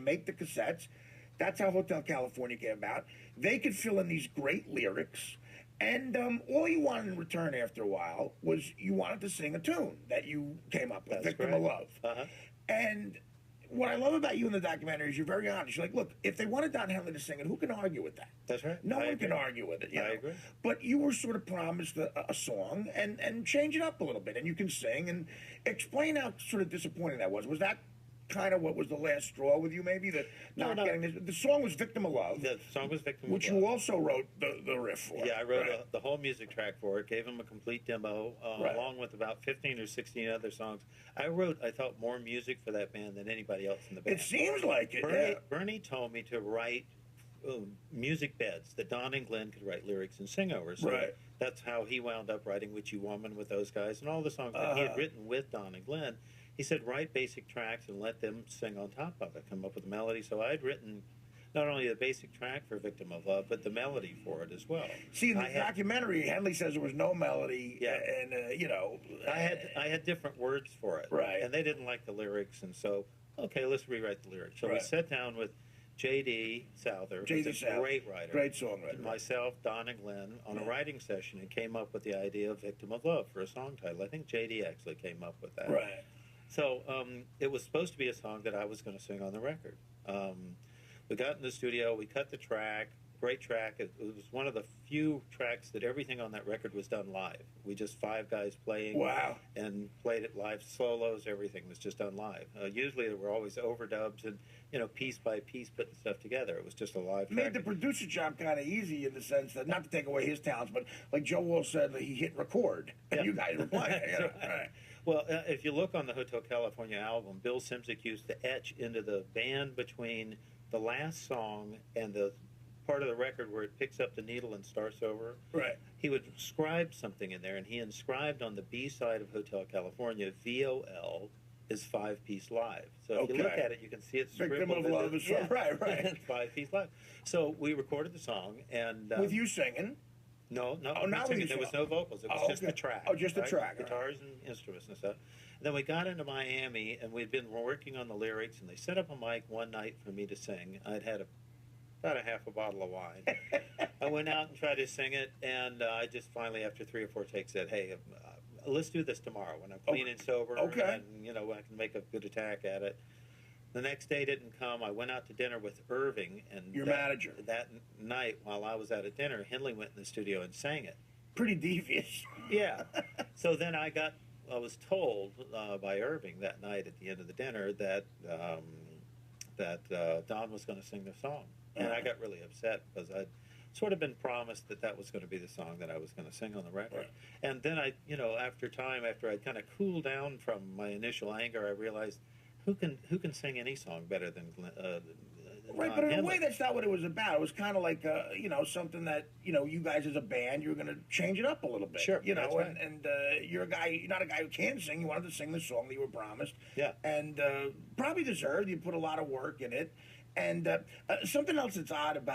make the cassettes. That's how Hotel California came about. They could fill in these great lyrics. And all you wanted in return after a while was you wanted to sing a tune that you came up with, Victim of Love. And what I love about you in the documentary is you're very honest. You're like, look, if they wanted Don Henley to sing it, who can argue with that? That's right. No one can argue with it. You know? I agree. But you were sort of promised a song and change it up a little bit, and you can sing. And explain how sort of disappointing that was. Was that kind of what was the last straw with you, maybe? Getting this, the song was Victim of Love. The song was Victim of Love. Which you also wrote the riff for. Yeah, I wrote the whole music track for it, gave him a complete demo, along with about 15 or 16 other songs. I thought, more music for that band than anybody else in the band. It seems like it, Bernie told me to write music beds that Don and Glenn could write lyrics and sing over. So that's how he wound up writing Witchy Woman with those guys and all the songs that he had written with Don and Glenn. He said, write basic tracks and let them sing on top of it, come up with a melody. So I had written not only the basic track for Victim of Love, but the melody for it as well. See, in the documentary, Henley says there was no melody, and, you know... I had different words for it. And they didn't like the lyrics, and so, okay, let's rewrite the lyrics. So we sat down with J.D. Souther, who's a great writer. Great songwriter. Myself, Don, and Glenn on a writing session and came up with the idea of Victim of Love for a song title. I think J.D. actually came up with that. So it was supposed to be a song that I was going to sing on the record. We got in the studio, we cut the track, great track. It was one of the few tracks that everything on that record was done live. We just 5 guys playing and played it live, solos, everything was just done live. Usually there were always overdubs and, you know, piece by piece putting stuff together. It was just a live track. Made the producer job kind of easy in the sense that, not to take away his talents, but like Joe Walsh said, he hit record, and you guys were playing. Well, if you look on the Hotel California album, Bill Simzik used to etch into the band between the last song and the part of the record where it picks up the needle and starts over. He would inscribe something in there, and he inscribed on the B side of Hotel California, VOL is 5-piece live. So if you look at it, you can see it's Victim of Love is 5-piece live. So we recorded the song, and with you singing. No, not singing. There was no vocals. It was just the track. Oh, just the track. Guitars and instruments and stuff. And then we got into Miami, and we'd been working on the lyrics, and they set up a mic one night for me to sing. I'd had about a half a bottle of wine. I went out and tried to sing it, and I just finally, after 3 or 4 takes, said, hey, let's do this tomorrow when I'm clean and sober, and, you know, I can make a good attack at it. The next day didn't come. I went out to dinner with Irving, and your manager. That night, while I was out at dinner, Henley went in the studio and sang it. Pretty devious. Yeah. So then I was told by Irving that night at the end of the dinner that Don was going to sing the song, and I got really upset because I'd sort of been promised that was going to be the song that I was going to sing on the record. And then after I'd kind of cooled down from my initial anger, I realized, who can sing any song better than but in a way, that's not what it was about. It was kind of like, something that, you guys as a band, you were going to change it up a little bit. And you're a guy, you're not a guy who can sing. You wanted to sing the song that you were promised. And probably deserved. You put a lot of work in it. And something else that's odd about